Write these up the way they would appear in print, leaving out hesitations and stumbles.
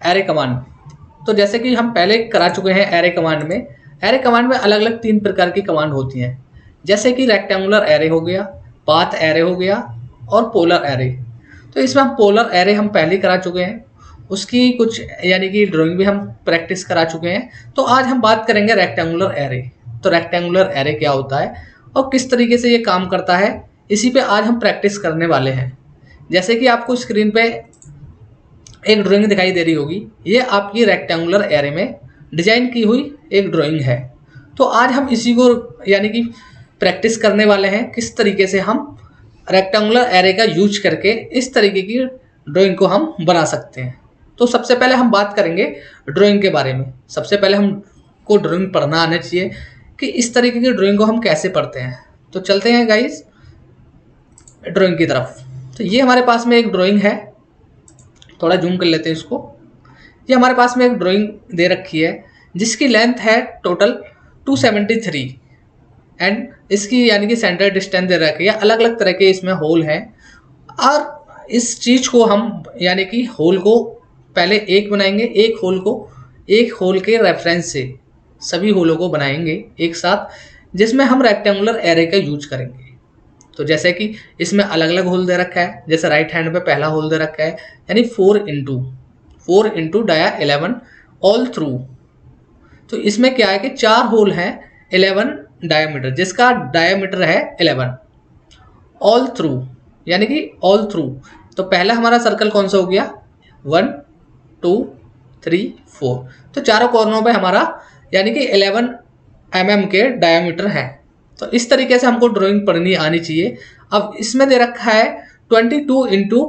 Array command. तो जैसे कि हम पहले करा चुके हैं एरे कमांड में, एरे कमांड में अलग अलग 3 प्रकार की कमांड होती हैं, जैसे कि रेक्टेंगुलर एरे हो गया, पाथ एरे हो गया और पोलर एरे। तो इसमें हम पोलर एरे हम पहले करा चुके हैं, उसकी कुछ यानी कि ड्राइंग भी हम प्रैक्टिस करा चुके हैं। तो आज हम बात करेंगे रेक्टेंगुलर एरे। तो रेक्टेंगुलर एरे क्या होता है और किस तरीके से ये काम करता है, इसी पे आज हम प्रैक्टिस करने वाले हैं। जैसे कि आपको स्क्रीन पे एक ड्राइंग दिखाई दे रही होगी, ये आपकी रेक्टेंगुलर एरे में डिजाइन की हुई एक ड्राइंग है। तो आज हम इसी को यानी कि प्रैक्टिस करने वाले हैं, किस तरीके से हम रेक्टेंगुलर एरे का यूज करके इस तरीके की ड्राइंग को हम बना सकते हैं। तो सबसे पहले हम बात करेंगे ड्राइंग के बारे में। सबसे पहले हमको ड्राइंग पढ़ना आना चाहिए कि इस तरीके की ड्राइंग को हम कैसे पढ़ते हैं। तो चलते हैं गाइस ड्राइंग की तरफ। तो ये हमारे पास में एक ड्राइंग है, थोड़ा जूम कर लेते हैं इसको। ये हमारे पास में एक ड्राइंग दे रखी है जिसकी लेंथ है टोटल 273 एंड इसकी यानी कि सेंटर डिस्टेंस दे रखी है। अलग अलग तरह के इसमें होल हैं और इस चीज़ को हम यानी कि होल को पहले एक बनाएंगे, एक होल के रेफरेंस से सभी होलों को बनाएंगे एक साथ, जिसमें हम रेक्टेंगुलर एरे का यूज करेंगे। तो जैसे कि इसमें अलग अलग होल दे रखा है, जैसे राइट हैंड पे पहला होल दे रखा है यानी 4 इंटू डाया 11 ऑल थ्रू। तो इसमें क्या है कि 4 होल हैं 11 डायमीटर, जिसका डायमीटर है 11 ऑल थ्रू यानी कि ऑल थ्रू। तो पहला हमारा सर्कल कौन सा हो गया 1 2 3 4। तो चारों कॉर्नरों पे हमारा यानी कि 11 mm के डायमीटर है। तो इस तरीके से हमको ड्राइंग पढ़नी आनी चाहिए। अब इसमें दे रखा है 22 इंटू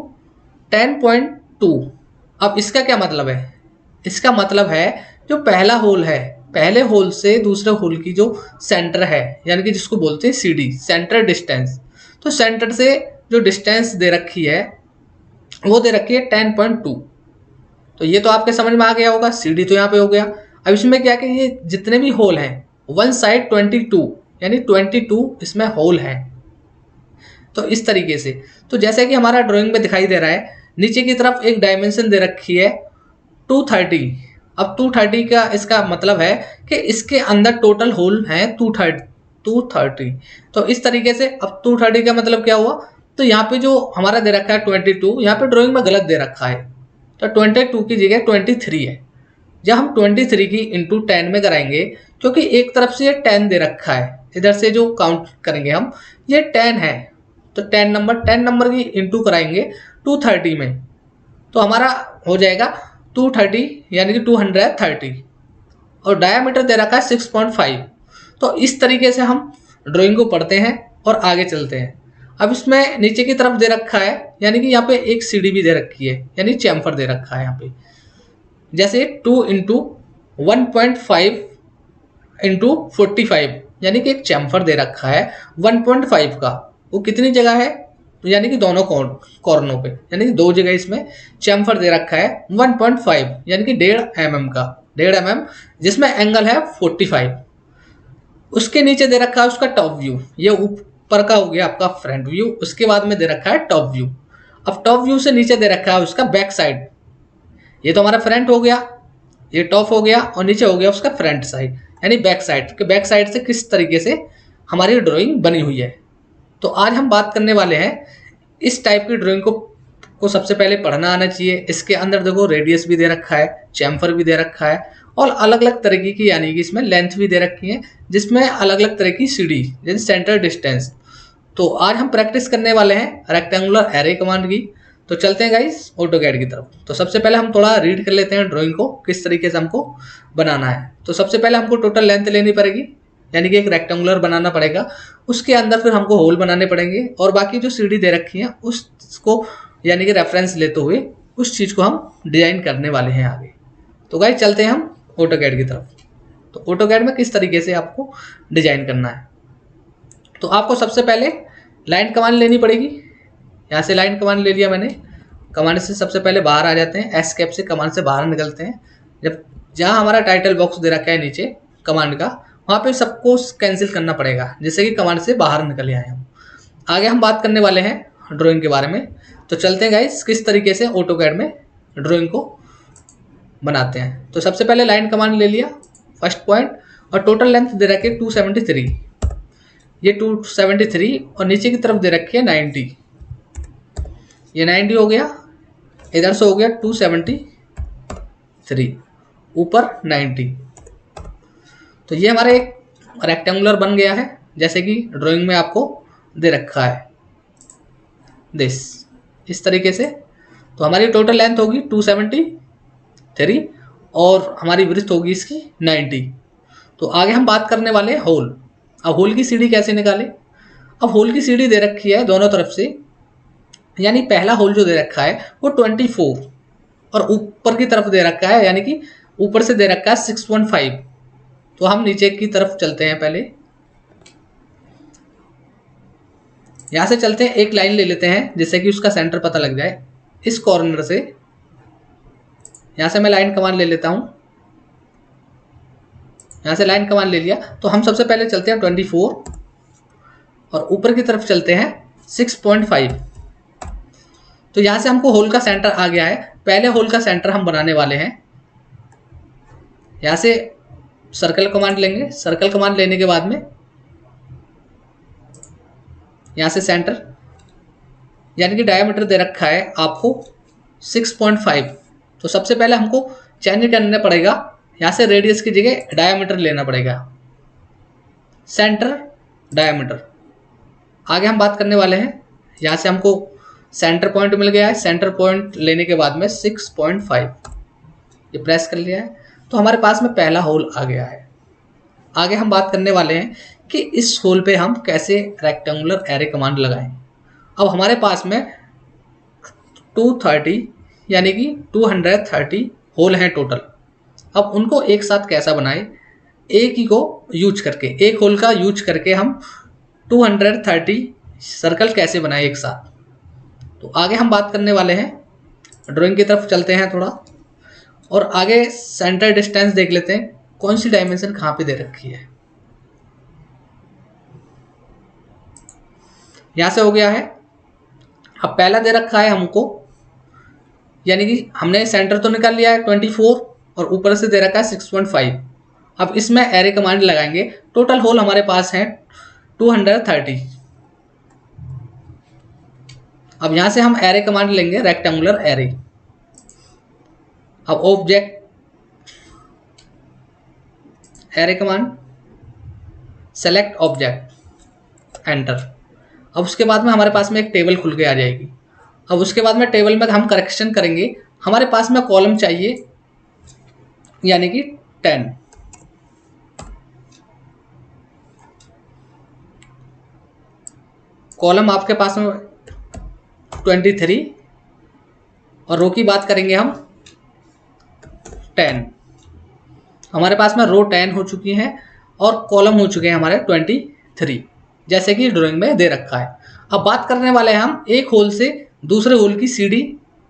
10.2। अब इसका क्या मतलब है, इसका मतलब है जो पहला होल है, पहले होल से दूसरे होल की जो सेंटर है यानी कि जिसको बोलते हैं CD सेंटर डिस्टेंस। तो सेंटर से जो डिस्टेंस दे रखी है वो दे रखी है 10.2। तो ये तो आपके समझ में आ गया होगा, CD तो यहाँ पे हो गया। अब इसमें क्या कि ये जितने भी होल हैं वन साइड 22 यानी 22 इसमें होल है। तो इस तरीके से, तो जैसे कि हमारा ड्राइंग में दिखाई दे रहा है, नीचे की तरफ एक डायमेंशन दे रखी है 230। अब 230 का इसका मतलब है कि इसके अंदर टोटल होल हैं 230। तो इस तरीके से अब 230 का मतलब क्या हुआ, तो यहाँ पे जो हमारा दे रखा है 22, यहाँ पे ड्राइंग में गलत दे रखा है। तो 22 की जगह 23 है। जब हम 23 की इंटू 10 में कराएंगे, क्योंकि एक तरफ से ये 10 दे रखा है, इधर से जो काउंट करेंगे हम ये 10 है, तो 10 नंबर की इंटू कराएंगे 230 में, तो हमारा हो जाएगा 230 यानी कि 230 और डायामीटर दे रखा है 6.5। तो इस तरीके से हम ड्राइंग को पढ़ते हैं और आगे चलते हैं। अब इसमें नीचे की तरफ दे रखा है यानी कि यहाँ पे एक CD भी दे रखी है यानी चैम्फर दे रखा है यहाँ पे, जैसे 2 इंटू 1.5 इंटू 45 यानी कि एक चैम्फर दे रखा है 1.5 का। वो कितनी जगह है, यानी कि दोनों कॉर्नरों पे, यानी कि 2 जगह इसमें चैम्फर दे रखा है 1.5 यानी कि 1.5 mm का, 1.5 mm जिसमें एंगल है 45। उसके नीचे दे रखा है उसका टॉप व्यू, ये ऊपर का हो गया आपका फ्रंट व्यू। उसके बाद में दे रखा है टॉप व्यू। अब टॉप व्यू से नीचे दे रखा है उसका बैक साइड। ये तो हमारा फ्रंट हो गया, ये टॉप हो गया और नीचे हो गया उसका फ्रंट साइड यानी बैक साइड के बैक साइड से किस तरीके से हमारी ड्राइंग बनी हुई है। तो आज हम बात करने वाले हैं इस टाइप की ड्राइंग को सबसे पहले पढ़ना आना चाहिए। इसके अंदर देखो रेडियस भी दे रखा है, चैम्फर भी दे रखा है और अलग अलग तरीके की यानी कि इसमें लेंथ भी दे रखी है, जिसमें अलग अलग तरह की CD जैसे सेंटर डिस्टेंस। तो आज हम प्रैक्टिस करने वाले हैं रेक्टेंगुलर एरे कमांड की। तो चलते हैं गाइस ऑटोकैड की तरफ। तो सबसे पहले हम थोड़ा रीड कर लेते हैं ड्राइंग को किस तरीके से हमको बनाना है। तो सबसे पहले हमको टोटल लेंथ लेनी पड़ेगी यानी कि एक रेक्टेंगुलर बनाना पड़ेगा, उसके अंदर फिर हमको होल बनाने पड़ेंगे और बाकी जो CD दे रखी है उसको यानी कि रेफरेंस लेते हुए उस चीज़ को हम डिजाइन करने वाले हैं आगे। तो गाइस चलते हैं हम ऑटोकैड की तरफ। तो ऑटोकैड में किस तरीके से आपको डिजाइन करना है, तो आपको सबसे पहले लाइन कमांड लेनी पड़ेगी। यहाँ से लाइन कमांड ले लिया मैंने, कमांड से सबसे पहले बाहर आ जाते हैं, एस्केप से कमांड से बाहर निकलते हैं। जब जहाँ हमारा टाइटल बॉक्स दे रखा है नीचे कमांड का, वहाँ पे सबको कैंसिल करना पड़ेगा जिससे कि कमांड से बाहर निकल आए हम। आगे हम बात करने वाले हैं ड्राइंग के बारे में। तो चलते हैं गाइस किस तरीके से ऑटोकैड में ड्राइंग को बनाते हैं। तो सबसे पहले लाइन कमांड ले लिया फर्स्ट पॉइंट, और टोटल लेंथ दे रखी है 273, ये 273 और नीचे की तरफ दे रखी है 90, ये 90 हो गया, इधर से हो गया 273, ऊपर 90। तो ये हमारा एक रेक्टेंगुलर बन गया है जैसे कि ड्राइंग में आपको दे रखा है इस तरीके से। तो हमारी टोटल लेंथ होगी 273 और हमारी विड्थ होगी इसकी 90। तो आगे हम बात करने वाले हैं होल। अब होल की सीढ़ी कैसे निकालें? अब होल की सीढ़ी दे रखी है दोनों तरफ से, यानी पहला होल जो दे रखा है वो 24 और ऊपर की तरफ दे रखा है, यानी कि ऊपर से दे रखा है 6.5। तो हम नीचे की तरफ चलते हैं, पहले यहां से चलते हैं, एक लाइन ले लेते हैं जिससे कि उसका सेंटर पता लग जाए। इस कॉर्नर से यहां से मैं लाइन कमांड ले लेता हूं, यहां से लाइन कमांड ले लिया। तो हम सबसे पहले चलते हैं 24 और ऊपर की तरफ चलते हैं 6.5। तो यहां से हमको होल का सेंटर आ गया है। पहले होल का सेंटर हम बनाने वाले हैं, यहां से सर्कल कमांड लेंगे। सर्कल कमांड लेने के बाद में यहां से सेंटर, यानी कि डायमीटर दे रखा है आपको 6.5। तो सबसे पहले हमको चेंज करना पड़ेगा, यहां से रेडियस की जगह डायमीटर लेना पड़ेगा, सेंटर डायमीटर। आगे हम बात करने वाले हैं, यहां से हमको सेंटर पॉइंट मिल गया है। सेंटर पॉइंट लेने के बाद में 6.5 ये प्रेस कर लिया है। तो हमारे पास में पहला होल आ गया है। आगे हम बात करने वाले हैं कि इस होल पे हम कैसे रेक्टेंगुलर एरे कमांड लगाएं। अब हमारे पास में 230 यानी कि 230 होल हैं टोटल। अब उनको एक साथ कैसा बनाएं? एक ही को यूज करके, एक होल का यूज करके हम 230 सर्कल कैसे बनाएं एक साथ। तो आगे हम बात करने वाले हैं, ड्राइंग की तरफ चलते हैं थोड़ा, और आगे सेंटर डिस्टेंस देख लेते हैं कौन सी डायमेंशन कहाँ पे दे रखी है। यहां से हो गया है। अब पहला दे रखा है हमको, यानी कि हमने सेंटर तो निकाल लिया है 24 और ऊपर से दे रखा है 6.5। अब इसमें एरे कमांड लगाएंगे। टोटल होल हमारे पास है 230। अब यहां से हम एरे कमांड लेंगे, रेक्टेंगुलर एरे। अब object array command, select object, enter. अब उसके बाद में हमारे पास में एक टेबल खुल के आ जाएगी। अब उसके बाद में टेबल में हम करेक्शन करेंगे। हमारे पास में कॉलम चाहिए, यानी कि 10। कॉलम आपके पास में 23 और रो की बात करेंगे हम 10। हमारे पास में रो 10 हो चुकी हैं और कॉलम हो चुके हैं हमारे 23, जैसे कि ड्राइंग में दे रखा है। अब बात करने वाले हैं हम एक होल से दूसरे होल की सीढ़ी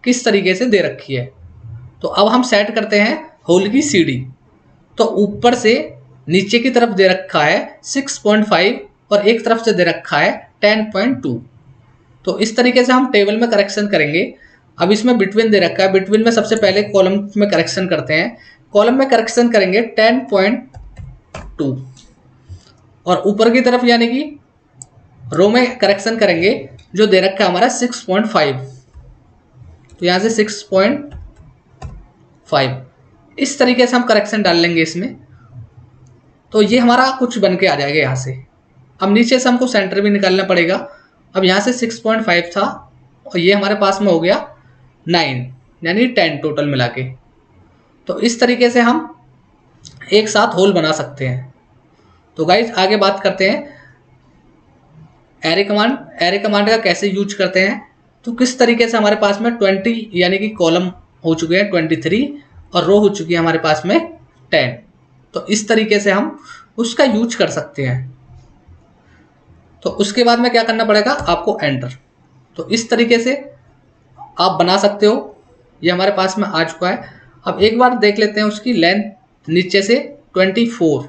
किस तरीके से दे रखी है। तो अब हम सेट करते हैं होल की सीढ़ी। तो ऊपर से नीचे की तरफ दे रखा है 6.5 और एक तरफ से दे रखा है 10.2। तो इस तरीके से हम टेबल में करेक्शन करेंगे। अब इसमें बिटवीन दे रखा है, बिटवीन में सबसे पहले कॉलम में करेक्शन करते हैं। कॉलम में करेक्शन करेंगे 10.2 और ऊपर की तरफ यानी कि रो में करेक्शन करेंगे जो दे रखा है हमारा 6.5। तो यहाँ से 6.5 इस तरीके से हम करेक्शन डाल लेंगे इसमें। तो ये हमारा कुछ बन के आ जाएगा यहाँ से। अब नीचे से हमको सेंटर भी निकालना पड़ेगा। अब यहाँ से 6.5 था और ये हमारे पास में हो गया 9 यानी 10 टोटल मिला के। तो इस तरीके से हम एक साथ होल बना सकते हैं। तो गाइज आगे बात करते हैं एरे कमांड। एरे कमांड का कैसे यूज करते हैं, तो किस तरीके से हमारे पास में 20 यानी कि कॉलम हो चुके हैं 23 और रो हो चुकी है हमारे पास में 10। तो इस तरीके से हम उसका यूज कर सकते हैं। तो उसके बाद में क्या करना पड़ेगा आपको, एंटर। तो इस तरीके से आप बना सकते हो। ये हमारे पास में आ चुका है। अब एक बार देख लेते हैं उसकी लेंथ। नीचे से 24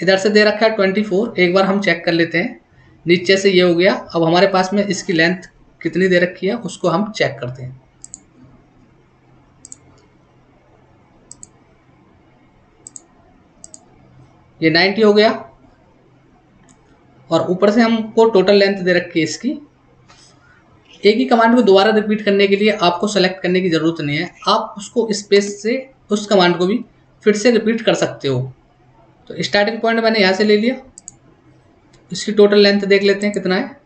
इधर से दे रखा है 24। एक बार हम चेक कर लेते हैं, नीचे से ये हो गया। अब हमारे पास में इसकी लेंथ कितनी दे रखी है उसको हम चेक करते हैं। ये 90 हो गया, और ऊपर से हमको टोटल लेंथ दे रखी है इसकी। एक ही कमांड को दोबारा रिपीट करने के लिए आपको सेलेक्ट करने की ज़रूरत नहीं है, आप उसको स्पेस से उस कमांड को भी फिर से रिपीट कर सकते हो। तो स्टार्टिंग पॉइंट मैंने यहाँ से ले लिया, इसकी टोटल लेंथ देख लेते हैं कितना है,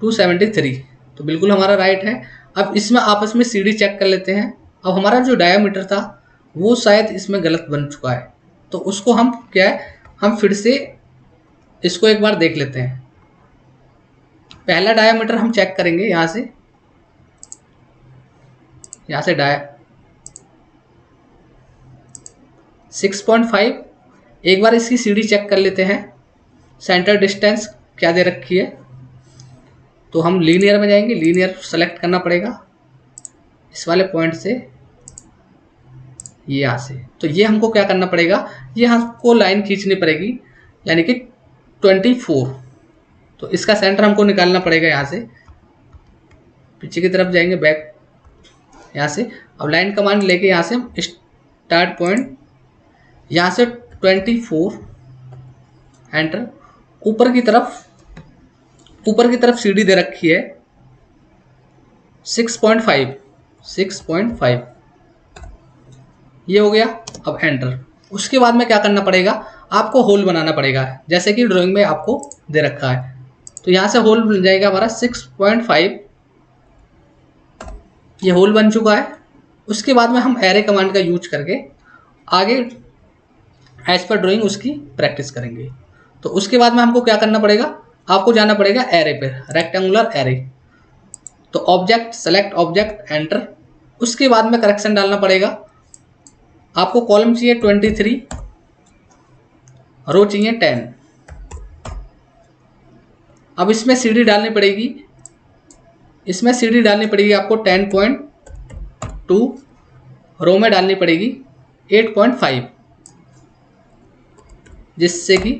273, तो बिल्कुल हमारा राइट है। अब इसमें आपस में CD चेक कर लेते हैं। अब हमारा जो डायामीटर था वो शायद इसमें गलत बन चुका है, तो उसको हम क्या है, हम फिर से इसको एक बार देख लेते हैं। पहला डायामीटर हम चेक करेंगे यहाँ से डाया 6.5। एक बार इसकी CD चेक कर लेते हैं, सेंटर डिस्टेंस क्या दे रखी है, तो हम लीनियर में जाएंगे, लीनियर सेलेक्ट करना पड़ेगा इस वाले पॉइंट से, ये यहाँ से। तो ये हमको क्या करना पड़ेगा, ये हमको लाइन खींचनी पड़ेगी, यानी कि 24। तो इसका सेंटर हमको निकालना पड़ेगा, यहाँ से पीछे की तरफ जाएंगे, बैक यहाँ से। अब लाइन कमांड लेके यहाँ से हम स्टार्ट पॉइंट यहाँ से 24 एंटर। ऊपर की तरफ CD दे रखी है 6.5, ये हो गया। अब एंटर। उसके बाद में क्या करना पड़ेगा, आपको होल बनाना पड़ेगा, जैसे कि ड्राइंग में आपको दे रखा है। तो यहाँ से होल बन जाएगा हमारा 6.5, ये होल बन चुका है। उसके बाद में हम एरे कमांड का यूज करके आगे एज पर ड्राइंग उसकी प्रैक्टिस करेंगे। तो उसके बाद में हमको क्या करना पड़ेगा, आपको जाना पड़ेगा एरे पे, रेक्टेंगुलर एरे। तो ऑब्जेक्ट, सेलेक्ट ऑब्जेक्ट, एंटर। उसके बाद में करेक्शन डालना पड़ेगा, आपको कॉलम चाहिए 23, रो चाहिए 10। अब इसमें CD डालनी पड़ेगी, आपको 10.2, रो में डालनी पड़ेगी 8.5, जिससे कि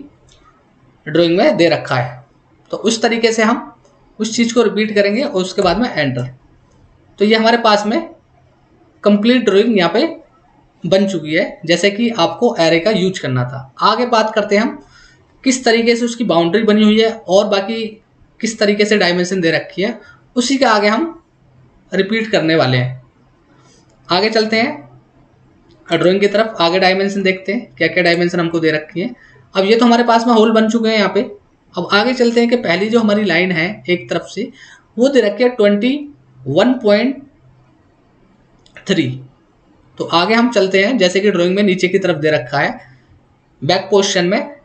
ड्राइंग में दे रखा है। तो उस तरीके से हम उस चीज़ को रिपीट करेंगे और उसके बाद में एंटर। तो ये हमारे पास में कंप्लीट ड्राइंग यहाँ पे बन चुकी है, जैसे कि आपको एरे का यूज करना था। आगे बात करते हैं हम किस तरीके से उसकी बाउंड्री बनी हुई है और बाकी किस तरीके से डायमेंशन दे रखी है, उसी के आगे हम रिपीट करने वाले हैं। आगे चलते हैं ड्राइंग की तरफ, आगे डायमेंशन देखते हैं क्या क्या डायमेंशन हमको दे रखी है। अब ये तो हमारे पास में होल बन चुके हैं यहाँ पे। अब आगे चलते हैं कि पहली जो हमारी लाइन है एक तरफ से, वो दे रखी है 21.3। तो आगे हम चलते हैं, जैसे कि ड्राइंग में नीचे की तरफ दे रखा है बैक पोजीशन में,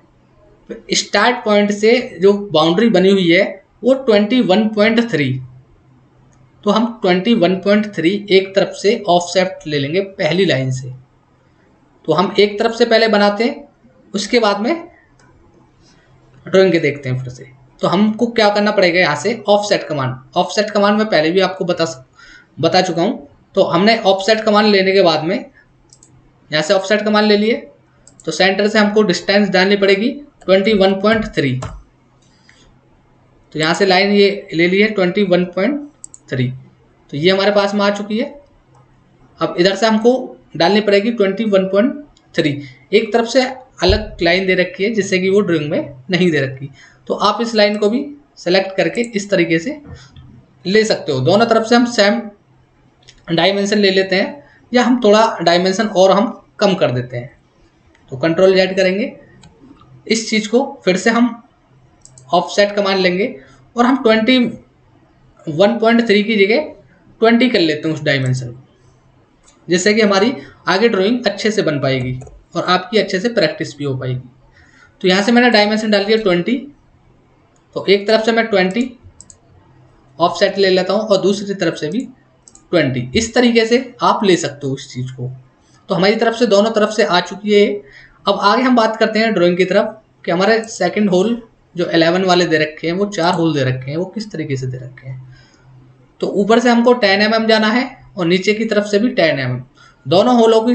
स्टार्ट पॉइंट से जो बाउंड्री बनी हुई है वो 21.3। तो हम 21.3 एक तरफ से ऑफसेट ले लेंगे पहली लाइन से। तो हम एक तरफ से पहले बनाते हैं, उसके बाद में ड्राइंग के देखते हैं फिर से। तो हमको क्या करना पड़ेगा, यहाँ से ऑफसेट कमांड में पहले भी आपको बता चुका हूँ। तो हमने ऑफसेट कमांड लेने के बाद में यहाँ से ऑफसेट कमांड ले लिए, तो सेंटर से हमको डिस्टेंस डालनी पड़ेगी 21.3। तो यहाँ से लाइन ये ले ली है 21.3, तो ये हमारे पास में आ चुकी है। अब इधर से हमको डालनी पड़ेगी 21.3। एक तरफ से अलग लाइन दे रखी है, जिससे कि वो ड्राइंग में नहीं दे रखी। तो आप इस लाइन को भी सेलेक्ट करके इस तरीके से ले सकते हो। दोनों तरफ से हम सेम डायमेंशन ले लेते हैं, या हम थोड़ा डायमेंशन और हम कम कर देते हैं। तो कंट्रोल Z करेंगे, इस चीज़ को फिर से हम ऑफसेट कमांड लेंगे और हम 21.3 की जगह 20 कर लेते हैं उस डायमेंशन को, जिससे कि हमारी आगे ड्राइंग अच्छे से बन पाएगी और आपकी अच्छे से प्रैक्टिस भी हो पाएगी। तो यहाँ से मैंने डायमेंशन डाल दिया 20। तो एक तरफ से मैं 20 ऑफसेट ले लेता हूँ और दूसरी तरफ से भी 20। इस तरीके से आप ले सकते हो इस चीज़ को। तो हमारी तरफ से दोनों तरफ से आ चुकी है। अब आगे हम बात करते हैं ड्राइंग की तरफ कि हमारे सेकंड होल जो 11 वाले दे रखे हैं, वो 4 होल दे रखे हैं, वो किस तरीके से दे रखे हैं। तो ऊपर से हमको 10 mm जाना है और नीचे की तरफ से भी 10 mm। दोनों होलों की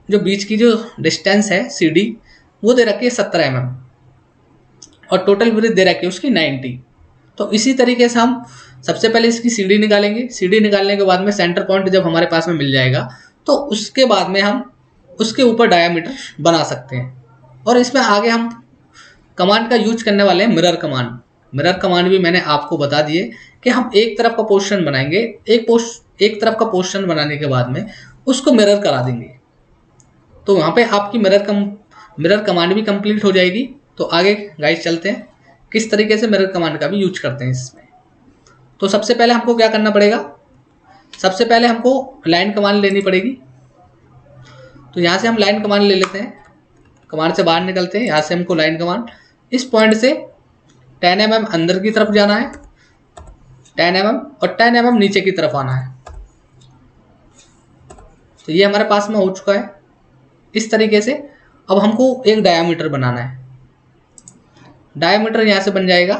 जो बीच की जो डिस्टेंस है CD, वो दे रखी है 17 mm और टोटल विड्थ दे रखी है उसकी 90। तो इसी तरीके से हम सबसे पहले इसकी CD निकालेंगे। CD निकालने के बाद में सेंटर पॉइंट जब हमारे पास में मिल जाएगा, तो उसके बाद में हम उसके ऊपर डायामीटर बना सकते हैं। और इसमें आगे हम कमांड का यूज करने वाले हैं मिरर कमांड। मिरर कमांड भी मैंने आपको बता दिए कि हम एक तरफ का पोजीशन बनाएंगे, एक तरफ का पोजीशन बनाने के बाद में उसको मिरर करा देंगे। तो यहाँ पे आपकी मिरर कमांड भी कंप्लीट हो जाएगी। तो आगे गाइस चलते हैं किस तरीके से मिरर कमांड का भी यूज करते हैं इसमें। तो सबसे पहले हमको क्या करना पड़ेगा, सबसे पहले हमको लाइन कमांड लेनी पड़ेगी। तो यहाँ से हम लाइन कमांड ले लेते हैं, कमांड से बाहर निकलते हैं। यहाँ से हमको लाइन कमांड, इस पॉइंट से 10 mm अंदर की तरफ जाना है, 10 mm और 10 mm नीचे की तरफ आना है। तो ये हमारे पास में हो चुका है इस तरीके से। अब हमको एक डायामीटर बनाना है। डायामीटर यहाँ से बन जाएगा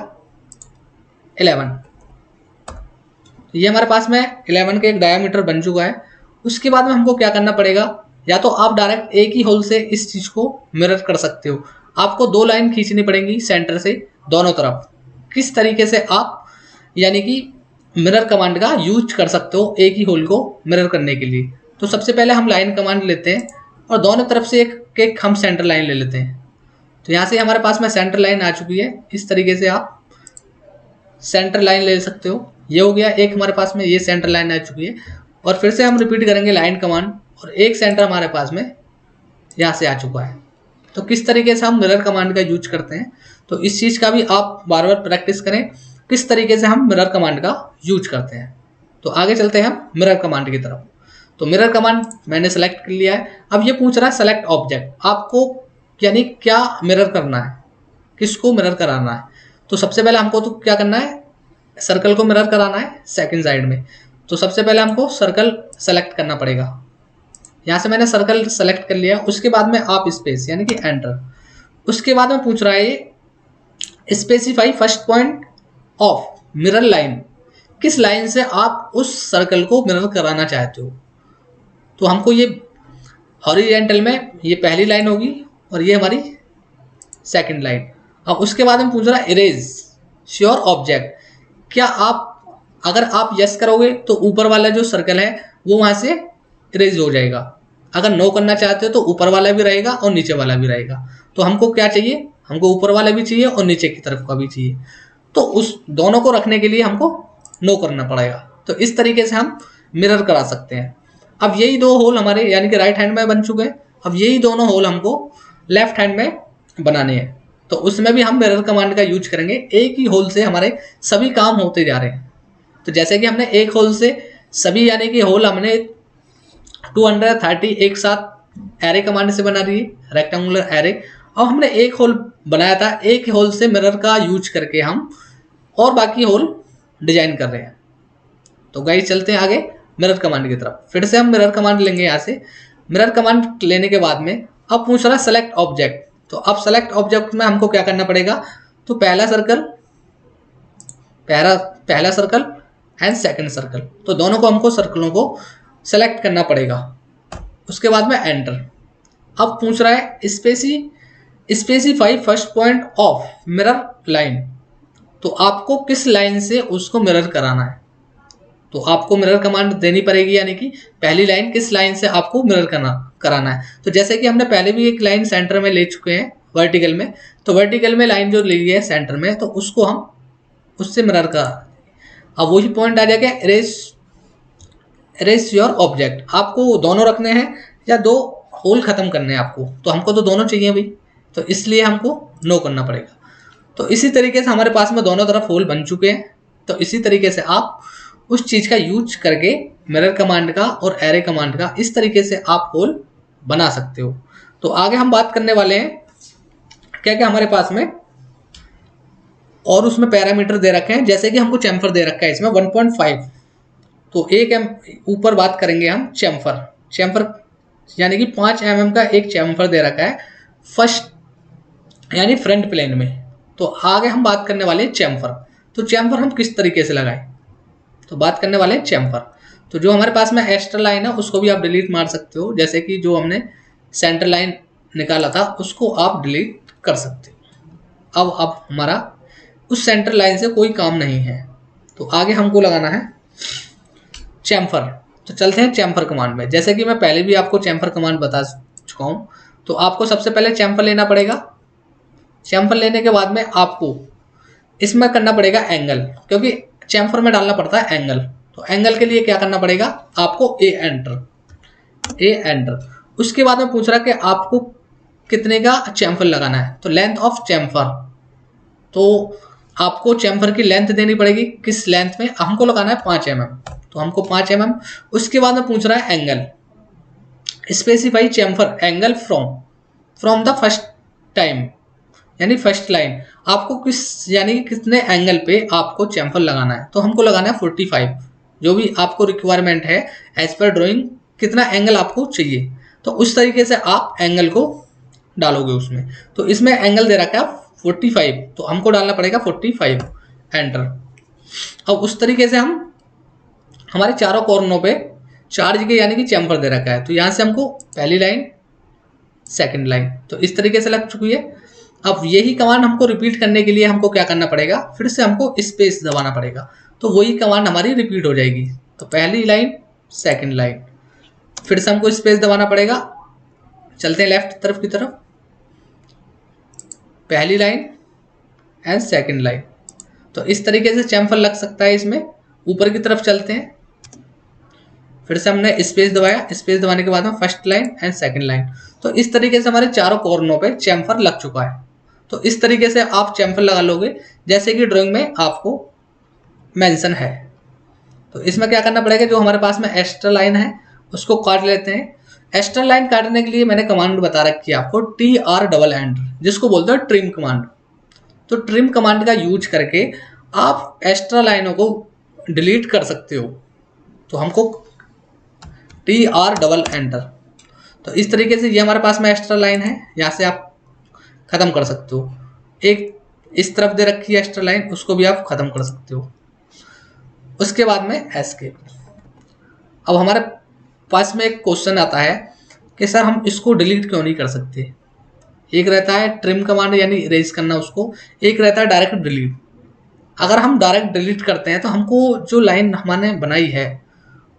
11। ये हमारे पास में 11 का एक डायामीटर बन चुका है। उसके बाद में हमको क्या करना पड़ेगा, या तो आप डायरेक्ट एक ही होल से इस चीज़ को मिरर कर सकते हो। आपको 2 लाइन खींचनी पड़ेंगी सेंटर से दोनों तरफ। किस तरीके से आप यानी कि मिरर कमांड का यूज कर सकते हो एक ही होल को मिरर करने के लिए। तो सबसे पहले हम लाइन कमांड लेते हैं और दोनों तरफ से एक हम सेंटर लाइन ले लेते हैं। तो यहाँ से हमारे पास में सेंटर लाइन आ चुकी है। इस तरीके से आप सेंटर लाइन ले सकते हो। ये हो गया एक हमारे पास में, ये सेंटर लाइन आ चुकी है। और फिर से हम रिपीट करेंगे लाइन कमांड और एक सेंटर हमारे पास में यहाँ से आ चुका है। तो किस तरीके से हम मिरर कमांड का यूज करते हैं, तो इस चीज़ का भी आप बार बार प्रैक्टिस करें किस तरीके से हम मिरर कमांड का यूज करते हैं। तो आगे चलते हैं हम मिरर कमांड की तरफ। तो मिरर कमांड मैंने सेलेक्ट कर लिया है। अब ये पूछ रहा है सेलेक्ट ऑब्जेक्ट, आपको यानी क्या मिरर करना है, किसको मिरर कराना है। तो सबसे पहले हमको तो क्या करना है, सर्कल को मिरर कराना है सेकंड साइड में। तो सबसे पहले हमको सर्कल सेलेक्ट करना पड़ेगा। यहाँ से मैंने सर्कल सेलेक्ट कर लिया। उसके बाद में आप स्पेस यानी कि एंटर। उसके बाद में पूछ रहा है ये specify first point of mirror line, किस लाइन से आप उस सर्कल को मिरर कराना चाहते हो। तो हमको ये हॉरिजॉन्टल में ये पहली लाइन होगी और ये हमारी सेकंड लाइन। अब उसके बाद में पूछ रहा है इरेज श्योर ऑब्जेक्ट, क्या आप अगर आप यस करोगे तो ऊपर वाला जो सर्कल है वो वहाँ से इरेज हो जाएगा। अगर नो करना चाहते हो तो ऊपर वाला भी रहेगा और नीचे वाला भी रहेगा। तो हमको क्या चाहिए, हमको ऊपर वाला भी चाहिए और नीचे की तरफ का भी चाहिए। तो उस दोनों को रखने के लिए हमको नो करना पड़ेगा। तो इस तरीके से हम मिरर करा सकते हैं। अब यही 2 होल हमारे यानी कि राइट हैंड में बन चुके हैं। अब यही दोनों होल हमको लेफ्ट हैंड में बनाने हैं। तो उसमें भी हम मिरर कमांड का यूज करेंगे। एक ही होल से हमारे सभी काम होते जा रहे हैं। तो जैसे कि हमने एक होल से सभी यानी कि होल हमने 230 एक साथ एरे कमांड से बना दिए, रेक्टेंगुलर एरे। अब हमने एक होल बनाया था, एक होल से मिरर का यूज करके हम और बाकी होल डिजाइन कर रहे हैं। तो गाइस चलते हैं आगे मिरर कमांड की तरफ। फिर से हम मिरर कमांड लेंगे। यहाँ से मिरर कमांड लेने के बाद में अब पूछ रहा है सेलेक्ट ऑब्जेक्ट। तो अब सेलेक्ट ऑब्जेक्ट में हमको क्या करना पड़ेगा, तो पहला सर्कल एंड सेकंड सर्कल, तो दोनों को हमको सर्कलों को सेलेक्ट करना पड़ेगा। उसके बाद में एंटर। अब पूछ रहा है specify first point of mirror line, तो आपको किस लाइन से उसको मिरर कराना है। तो आपको मिरर कमांड देनी पड़ेगी, यानी कि पहली लाइन किस लाइन से आपको मिरर कराना है। तो जैसे कि हमने पहले भी एक लाइन सेंटर में ले चुके हैं वर्टिकल में, तो वर्टिकल में लाइन जो ली है सेंटर में, तो उसको हम उससे मिरर का। अब वही पॉइंट आ जाएगा इरेज योर ऑब्जेक्ट, आपको दोनों रखने हैं या 2 होल खत्म करने हैं आपको। तो हमको तो दोनों चाहिए भाई, तो इसलिए हमको नो करना पड़ेगा। तो इसी तरीके से हमारे पास में दोनों तरफ होल बन चुके हैं। तो इसी तरीके से आप उस चीज़ का यूज करके मिरर कमांड का और एरे कमांड का इस तरीके से आप होल बना सकते हो। तो आगे हम बात करने वाले हैं क्या क्या हमारे पास में और उसमें पैरामीटर दे रखे हैं। जैसे कि हमको चैम्फर दे रखा है इसमें 1.5, तो ऊपर बात करेंगे हम चैम्फर यानी कि 5 mm का एक चैम्फर दे रखा है फर्स्ट यानी फ्रंट प्लेन में। तो आगे हम बात करने वाले हैं चैम्फर। तो चैम्फर हम किस तरीके से लगाएं, तो बात करने वाले हैं चैम्फर। तो जो हमारे पास में एक्स्ट्रा लाइन है उसको भी आप डिलीट मार सकते हो। जैसे कि जो हमने सेंटर लाइन निकाला था उसको आप डिलीट कर सकते हो। अब हमारा उस सेंटर लाइन से कोई काम नहीं है। तो आगे हमको लगाना है चैम्फर। तो चलते हैं चैम्फर कमांड में। जैसे कि मैं पहले भी आपको चैम्फर कमांड बता चुका हूँ, तो आपको सबसे पहले चैम्फर लेना पड़ेगा। चैम्फर लेने के बाद में आपको इसमें करना पड़ेगा एंगल, क्योंकि चैम्फर में डालना पड़ता है एंगल। तो एंगल के लिए क्या करना पड़ेगा आपको, ए एंटर। उसके बाद में पूछ रहा है कि आपको कितने का चैम्फर लगाना है, तो लेंथ ऑफ चैम्फर, तो आपको चैम्फर की लेंथ देनी पड़ेगी। किस लेंथ में हमको लगाना है 5 mm, तो हमको 5 mm। उसके बाद में पूछ रहा है angle, specify chamfer angle from the first time, यानी फर्स्ट लाइन। आपको यानी कि कितने एंगल पे आपको चैम्फर लगाना है, तो हमको लगाना है 45, जो भी आपको रिक्वायरमेंट है एज पर ड्राइंग, कितना एंगल आपको चाहिए, तो उस तरीके से आप एंगल को डालोगे उसमें। तो इसमें एंगल दे रखा है 45, तो हमको डालना पड़ेगा 45, एंटर। अब उस तरीके से हम हमारे चारों कॉर्नरों पे 4 जगह यानी कि चैम्फर दे रखा है, तो यहाँ से हमको पहली लाइन, सेकंड लाइन, तो इस तरीके से लग चुकी है। अब यही कमांड हमको रिपीट करने के लिए हमको क्या करना पड़ेगा, फिर से हमको स्पेस दबाना पड़ेगा, तो वही कमांड हमारी रिपीट हो जाएगी। तो पहली लाइन, सेकंड लाइन, फिर से हमको स्पेस दबाना पड़ेगा। चलते हैं लेफ्ट तरफ की तरफ, पहली लाइन एंड सेकंड लाइन, तो इस तरीके से चैम्फर लग सकता है इसमें। ऊपर की तरफ चलते हैं, फिर से हमने स्पेस दबाया, स्पेस दबाने के बाद में first line and second line, तो इस तरीके से हमारे चारों कॉर्नरों पे चैम्फर लग चुका है। तो इस तरीके से आप चैम्फर लगा लोगे जैसे कि ड्राइंग में आपको मेंशन है। तो इसमें क्या करना पड़ेगा, जो हमारे पास में एक्स्ट्रा लाइन है उसको काट लेते हैं। एक्स्ट्रा लाइन काटने के लिए मैंने कमांड बता रखी है आपको, TR जिसको बोलते हैं ट्रिम कमांड। तो ट्रिम कमांड का यूज करके आप एक्स्ट्रा लाइनों को डिलीट कर सकते हो। तो हमको TR तो इस तरीके से ये हमारे पास में एक्स्ट्रा लाइन है, यहाँ से आप ख़त्म कर सकते हो। एक इस तरफ दे रखी है एक्स्ट्रा लाइन, उसको भी आप ख़त्म कर सकते हो। उसके बाद में एस्केप। अब हमारे पास में एक क्वेश्चन आता है कि सर हम इसको डिलीट क्यों नहीं कर सकते। एक रहता है ट्रिम कमांड यानी इरेज करना उसको, एक रहता है डायरेक्ट डिलीट। अगर हम डायरेक्ट डिलीट करते हैं तो हमको जो लाइन हमने बनाई है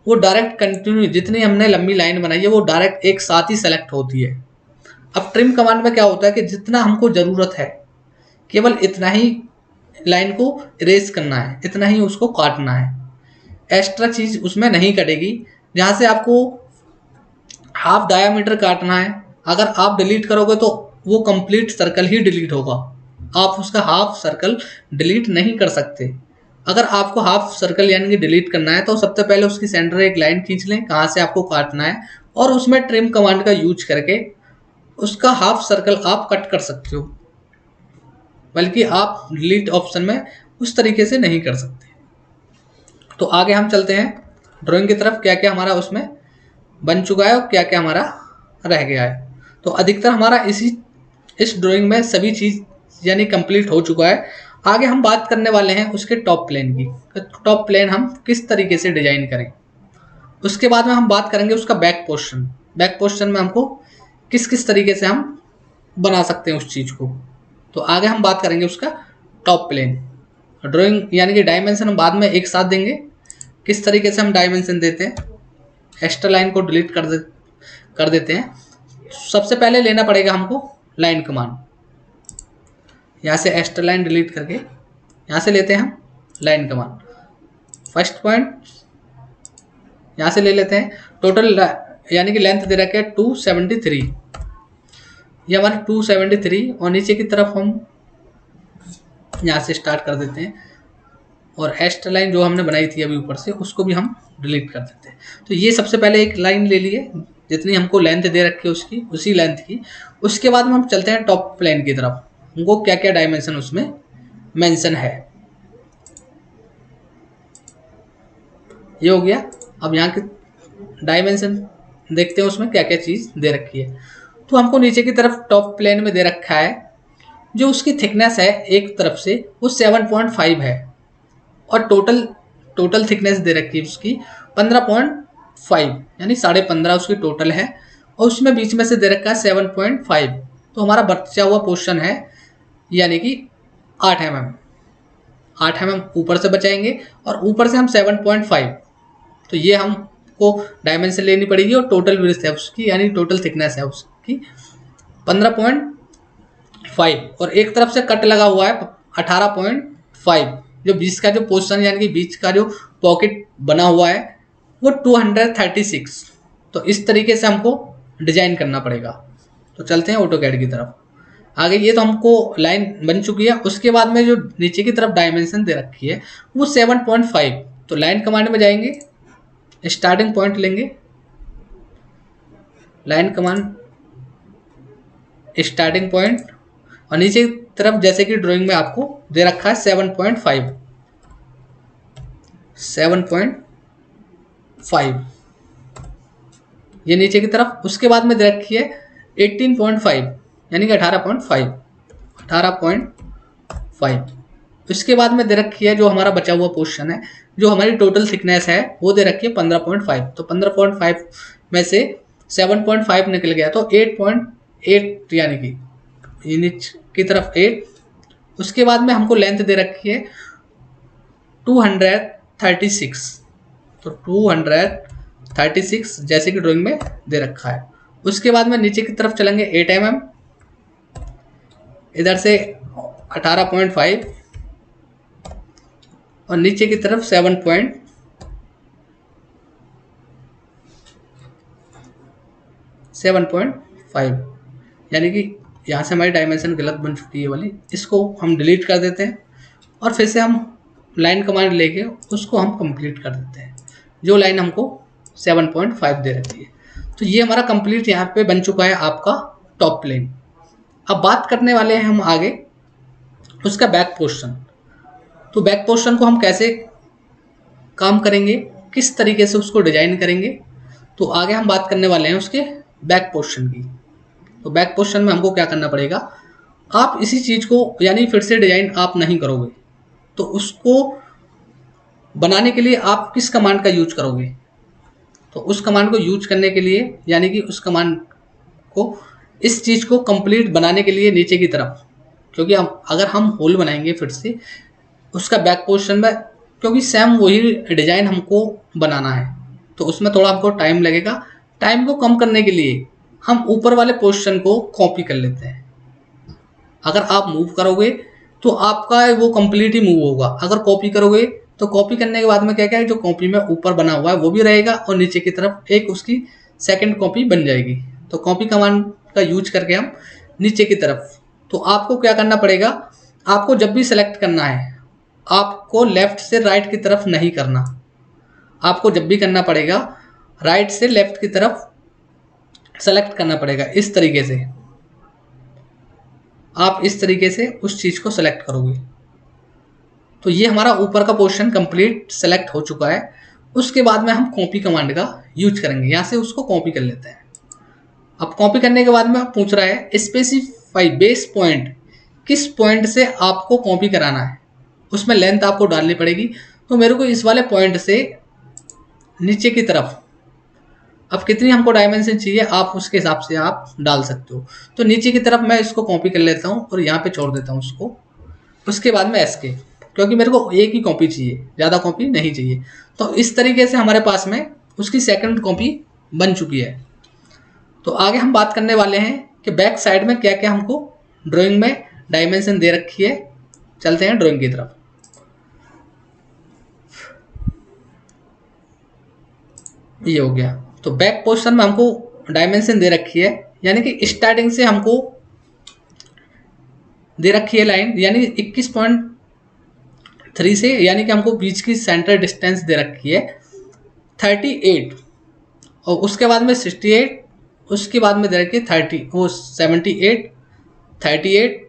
वो डायरेक्ट कंटिन्यू, जितनी हमने लंबी लाइन बनाई है वो डायरेक्ट एक साथ ही सेलेक्ट होती है। अब ट्रिम कमांड में क्या होता है कि जितना हमको ज़रूरत है केवल इतना ही लाइन को इरेज करना है, इतना ही उसको काटना है, एक्स्ट्रा चीज़ उसमें नहीं कटेगी। जहाँ से आपको हाफ डायामीटर काटना है, अगर आप डिलीट करोगे तो वो कंप्लीट सर्कल ही डिलीट होगा, आप उसका हाफ सर्कल डिलीट नहीं कर सकते। अगर आपको हाफ सर्कल यानी कि डिलीट करना है तो सबसे पहले उसकी सेंटर एक लाइन खींच लें कहाँ से आपको काटना है, और उसमें ट्रिम कमांड का यूज करके उसका हाफ सर्कल आप कट कर सकते हो, बल्कि आप डिलीट ऑप्शन में उस तरीके से नहीं कर सकते। तो आगे हम चलते हैं ड्राइंग की तरफ, क्या क्या हमारा उसमें बन चुका है और क्या क्या हमारा रह गया है। तो अधिकतर हमारा इस ड्राइंग में सभी चीज़ यानी कंप्लीट हो चुका है। आगे हम बात करने वाले हैं उसके टॉप प्लेन की, टॉप प्लेन हम किस तरीके से डिजाइन करें। उसके बाद में हम बात करेंगे उसका बैक पोर्शन, बैक पोर्शन में हमको किस किस तरीके से हम बना सकते हैं उस चीज़ को। तो आगे हम बात करेंगे उसका टॉप प्लेन। ड्राइंग यानी कि डायमेंशन हम बाद में एक साथ देंगे, किस तरीके से हम डायमेंशन देते हैं, एक्स्ट्रा लाइन को डिलीट कर देते हैं। सबसे पहले लेना पड़ेगा हमको लाइन कमांड, यहाँ से एक्स्ट्रा लाइन डिलीट करके यहाँ से लेते हैं हम लाइन कमांड। फर्स्ट पॉइंट यहाँ से ले लेते हैं, टोटल यानी कि लेंथ दे रखे 273, ये हमारे 273, और नीचे की तरफ हम यहाँ से स्टार्ट कर देते हैं, और एक्स्ट्रा लाइन जो हमने बनाई थी अभी ऊपर से उसको भी हम डिलीट कर देते हैं। तो ये सबसे पहले एक लाइन ले लिए जितनी हमको लेंथ दे रखी है उसकी, उसी लेंथ की। उसके बाद में हम चलते हैं टॉप प्लेन की तरफ, हमको क्या क्या डायमेंशन उसमें मेंशन है, ये हो गया। अब यहाँ के डायमेंशन देखते हैं उसमें क्या क्या चीज़ दे रखी है। तो हमको नीचे की तरफ टॉप प्लेन में दे रखा है जो उसकी थिकनेस है एक तरफ से वो 7.5 है, और टोटल थिकनेस दे रखी है उसकी 15.5 यानी 15.5 उसकी टोटल है, और उसमें बीच में से दे रखा है 7.5। तो हमारा बचा हुआ पोर्शन है यानी कि 8 mm ऊपर से बचाएंगे, और ऊपर से हम 7.5। तो ये हमको डायमेंशन लेनी पड़ेगी, और टोटल विड्थ है उसकी यानी टोटल थिकनेस है उसकी 15.5 और एक तरफ से कट लगा हुआ है 18.5। जो बीच का जो पोर्शन यानी कि बीच का जो पॉकेट बना हुआ है वो 236। तो इस तरीके से हमको डिजाइन करना पड़ेगा। तो चलते हैं ऑटोकैड की तरफ। आगे ये तो हमको लाइन बन चुकी है। उसके बाद में जो नीचे की तरफ डायमेंशन दे रखी है वो 7.5। तो लाइन कमांड में जाएंगे, स्टार्टिंग पॉइंट लेंगे, लाइन कमांड स्टार्टिंग पॉइंट, और नीचे की तरफ जैसे कि ड्राइंग में आपको दे रखा है 7.5 ये नीचे की तरफ। उसके बाद में दे रखी है 18.5 यानी कि 18.5। उसके बाद में दे रखी है जो हमारा बचा हुआ पोर्शन है, जो हमारी टोटल थिकनेस है वो दे रखी है 15.5। तो 15.5 में से 7.5 निकल गया तो 8.8 यानी कि नीचे की तरफ 8। उसके बाद में हमको लेंथ दे रखी है 236। तो 236 जैसे कि ड्राइंग में दे रखा है। उसके बाद में नीचे की तरफ चलेंगे 8 mm, इधर से 18.5 और नीचे की तरफ 7.5 यानी कि यहाँ से हमारी डायमेंशन गलत बन चुकी है वाली। इसको हम डिलीट कर देते हैं और फिर से हम लाइन कमांड लेके उसको हम कंप्लीट कर देते हैं। जो लाइन हमको 7.5 दे रखी है। तो ये हमारा कंप्लीट यहाँ पे बन चुका है आपका टॉप प्लेन। अब बात करने वाले हैं हम आगे उसका बैक पोर्शन। तो बैक पोर्शन को हम कैसे काम करेंगे, किस तरीके से उसको डिजाइन करेंगे, तो आगे हम बात करने वाले हैं उसके बैक पोर्शन की। तो बैक पोर्शन में हमको क्या करना पड़ेगा, आप इसी चीज़ को यानी फिर से डिजाइन आप नहीं करोगे तो उसको बनाने के लिए आप किस कमांड का यूज करोगे। तो उस कमांड को यूज करने के लिए यानी कि उस कमांड को इस चीज़ को कंप्लीट बनाने के लिए नीचे की तरफ, क्योंकि अगर हम होल बनाएंगे फिर से उसका बैक पोर्शन में, क्योंकि सेम वही डिजाइन हमको बनाना है तो उसमें थोड़ा हमको टाइम लगेगा। टाइम को कम करने के लिए हम ऊपर वाले पोर्शन को कॉपी कर लेते हैं। अगर आप मूव करोगे तो आपका वो कंप्लीट ही मूव होगा। अगर कॉपी करोगे तो कॉपी करने के बाद में क्या क्या है, जो कॉपी में ऊपर बना हुआ है वो भी रहेगा और नीचे की तरफ एक उसकी सेकंड कॉपी बन जाएगी। तो कॉपी कमांड का यूज करके हम नीचे की तरफ, तो आपको क्या करना पड़ेगा, आपको जब भी सेलेक्ट करना है आपको लेफ्ट से राइट की तरफ नहीं करना, आपको जब भी करना पड़ेगा राइट से लेफ्ट की तरफ सेलेक्ट करना पड़ेगा। इस तरीके से आप इस तरीके से उस चीज़ को सेलेक्ट करोगे। तो ये हमारा ऊपर का पोर्शन कंप्लीट सेलेक्ट हो चुका है। उसके बाद में हम कॉपी कमांड का यूज करेंगे। यहाँ से उसको कॉपी कर लेते हैं। अब कॉपी करने के बाद में पूछ रहा है स्पेसिफाई बेस पॉइंट, किस पॉइंट से आपको कॉपी कराना है, उसमें लेंथ आपको डालनी पड़ेगी। तो मेरे को इस वाले पॉइंट से नीचे की तरफ, अब कितनी हमको डायमेंशन चाहिए आप उसके हिसाब से आप डाल सकते हो। तो नीचे की तरफ मैं इसको कॉपी कर लेता हूँ और यहाँ पे छोड़ देता हूँ उसको। उसके बाद में एस्के, क्योंकि मेरे को एक ही कॉपी चाहिए, ज़्यादा कॉपी नहीं चाहिए। तो इस तरीके से हमारे पास में उसकी सेकंड कॉपी बन चुकी है। तो आगे हम बात करने वाले हैं कि बैक साइड में क्या क्या हमको ड्राइंग में डायमेंशन दे रखी है। चलते हैं ड्राइंग की तरफ। ये हो गया। तो बैक पोर्शन में हमको डायमेंशन दे रखी है, यानी कि स्टार्टिंग से हमको दे रखी है लाइन, यानी 21.3 से, यानी कि हमको बीच की सेंटर डिस्टेंस दे रखी है 38 और उसके बाद में 68, उसके बाद में दे रखी है 78 38।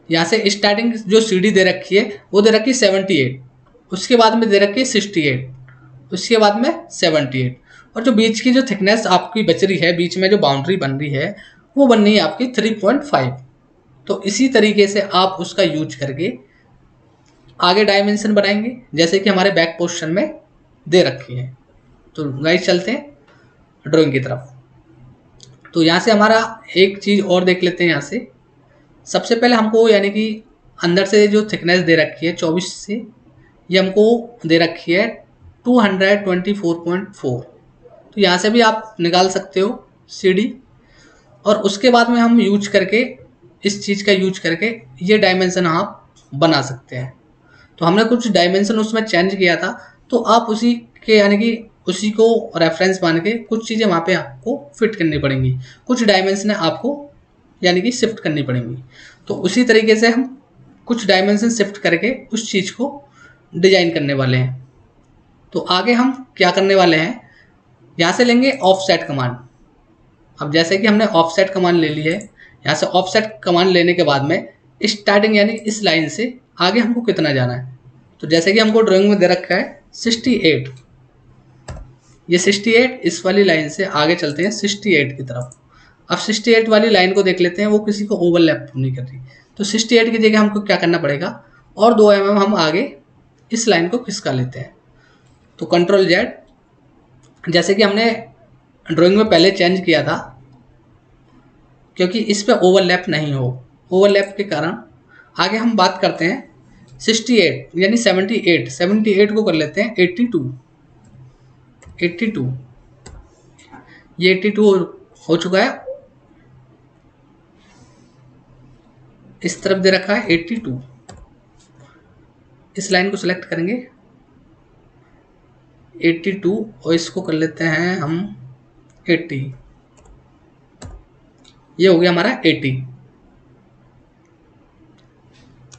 यहाँ से स्टार्टिंग जो सीढ़ी दे रखी है वो दे रखी है 78, उसके बाद में दे रखी है 68, उसके बाद में 78 और जो बीच की जो थिकनेस आपकी बच रही है, बीच में जो बाउंड्री बन रही है वो बन रही है आपकी 3.5। तो इसी तरीके से आप उसका यूज करके आगे डायमेंशन बनाएंगे जैसे कि हमारे बैक पोर्शन में दे रखी है। तो गाइस चलते हैं ड्राइंग की तरफ। तो यहाँ से हमारा एक चीज़ और देख लेते हैं। यहाँ से सबसे पहले हमको यानी कि अंदर से जो थिकनेस दे रखी है 24 से, ये हमको दे रखी है 224.4। तो यहाँ से भी आप निकाल सकते हो सीढ़ी। और उसके बाद में हम यूज करके इस चीज़ का यूज करके ये डायमेंशन आप बना सकते हैं। तो हमने कुछ डायमेंशन उसमें चेंज किया था, तो आप उसी के यानी कि उसी को रेफरेंस मान के कुछ चीज़ें वहाँ पे आपको फिट करनी पड़ेंगी, कुछ डायमेंशन आपको यानी कि शिफ्ट करनी पड़ेंगी। तो उसी तरीके से हम कुछ डायमेंशन शिफ्ट करके उस चीज़ को डिजाइन करने वाले हैं। तो आगे हम क्या करने वाले हैं, यहाँ से लेंगे ऑफसेट कमांड। अब जैसे कि हमने ऑफसेट कमांड ले ली है, यहाँ से ऑफसेट कमांड लेने के बाद में स्टार्टिंग यानी इस लाइन से आगे हमको कितना जाना है। तो जैसे कि हमको ड्राइंग में दे रखा है 68, ये 68, इस वाली लाइन से आगे चलते हैं 68 की तरफ। अब 68 वाली लाइन को देख लेते हैं, वो किसी को ओवरलैप नहीं कर रही। तो 68 की जगह हमको क्या करना पड़ेगा, और 2 mm हम आगे इस लाइन को खिसका लेते हैं। तो कंट्रोल जेड, जैसे कि हमने ड्राइंग में पहले चेंज किया था, क्योंकि इस पे ओवरलैप नहीं हो, ओवरलैप के कारण आगे हम बात करते हैं 68 यानी 78 को कर लेते हैं 82, ये 82 हो चुका है, इस तरफ दे रखा है 82। इस लाइन को सिलेक्ट करेंगे 82 और इसको कर लेते हैं हम 80, ये हो गया हमारा 80।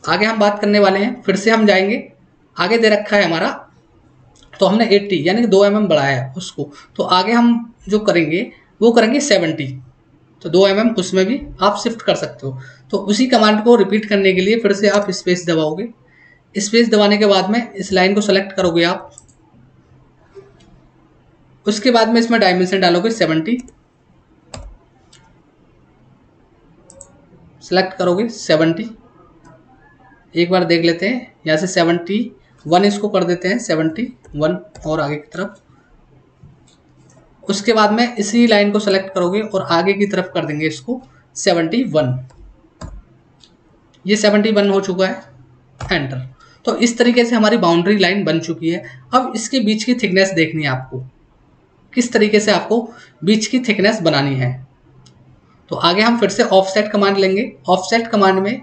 आगे हम बात करने वाले हैं, फिर से हम जाएंगे, आगे दे रखा है हमारा, तो हमने 80 यानी कि 2 mm बढ़ाया है उसको, तो आगे हम जो करेंगे वो करेंगे 70, तो 2 mm उसमें भी आप शिफ्ट कर सकते हो। तो उसी कमांड को रिपीट करने के लिए फिर से आप स्पेस दबाओगे, स्पेस दबाने के बाद में इस लाइन को सेलेक्ट करोगे आप, उसके बाद में इसमें डायमेंशन डालोगे 70, सेलेक्ट करोगे 70, एक बार देख लेते हैं, यहाँ से 71 इसको कर देते हैं 71 और आगे की तरफ। उसके बाद में इसी लाइन को सेलेक्ट करोगे और आगे की तरफ कर देंगे इसको 71, ये 71 हो चुका है, एंटर। तो इस तरीके से हमारी बाउंड्री लाइन बन चुकी है। अब इसके बीच की थिकनेस देखनी है आपको, किस तरीके से आपको बीच की थिकनेस बनानी है। तो आगे हम फिर से ऑफसेट कमांड लेंगे। ऑफसेट कमांड में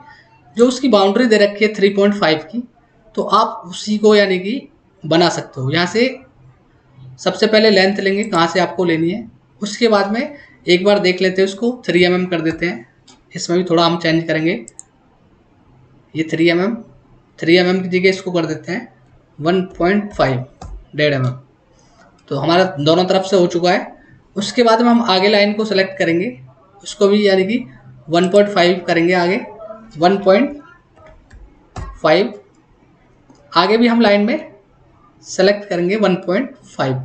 जो उसकी बाउंड्री दे रखी है 3.5 की, तो आप उसी को यानी कि बना सकते हो। यहाँ से सबसे पहले लेंथ लेंगे, कहाँ से आपको लेनी है, उसके बाद में एक बार देख लेते हैं, उसको 3 mm कर देते हैं। इसमें भी थोड़ा हम चेंज करेंगे, ये 3 mm की जगह इसको कर देते हैं 1.5, 1.5 mm। तो हमारा दोनों तरफ से हो चुका है। उसके बाद में हम आगे लाइन को सेलेक्ट करेंगे, उसको भी यानी कि 1.5 करेंगे, आगे 1.5, आगे भी हम लाइन में सेलेक्ट करेंगे 1.5,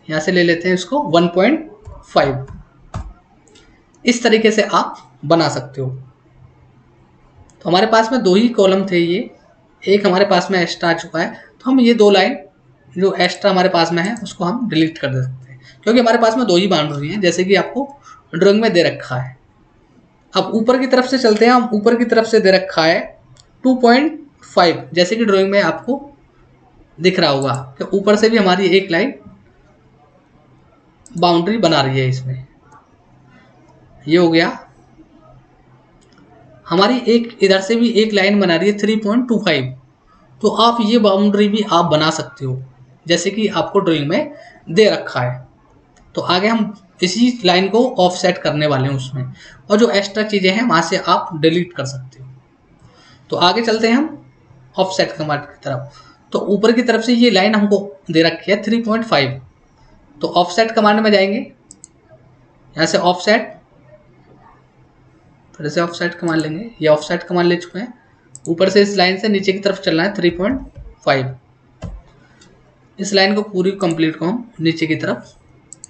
यहाँ से ले लेते हैं इसको 1.5। इस तरीके से आप बना सकते हो। तो हमारे पास में 2 ही कॉलम थे, ये एक हमारे पास में एक्स्ट्रा आ चुका है, तो हम ये 2 लाइन जो एक्स्ट्रा हमारे पास में है उसको हम डिलीट कर दे सकते हैं, क्योंकि हमारे पास में 2 ही बाउंड्री हैं जैसे कि आपको ड्राइंग में दे रखा है। अब ऊपर की तरफ से चलते हैं, हम ऊपर की तरफ से दे रखा है 2.5, जैसे कि ड्राइंग में आपको दिख रहा होगा कि ऊपर से भी हमारी एक लाइन बाउंड्री बना रही है इसमें, ये हो गया। हमारी एक इधर से भी एक लाइन बना रही है 3.25, तो आप ये बाउंड्री भी आप बना सकते हो जैसे कि आपको ड्राइंग में दे रखा है। तो आगे हम इसी लाइन को ऑफसेट करने वाले हैं उसमें, और जो एक्स्ट्रा चीज़ें हैं वहाँ से आप डिलीट कर सकते हो। तो आगे चलते हैं हम ऑफसेट कमांड की तरफ। तो ऊपर की तरफ से ये लाइन हमको दे रखी है 3.5, तो ऑफसेट कमांड में जाएंगे, यहाँ से ऑफसेट, फिर से ऑफसेट कमांड लेंगे, ये ऑफसेट कमांड ले चुके हैं। ऊपर से इस लाइन से नीचे की तरफ चलना है 3.5, इस लाइन को पूरी कंप्लीट को हम नीचे की तरफ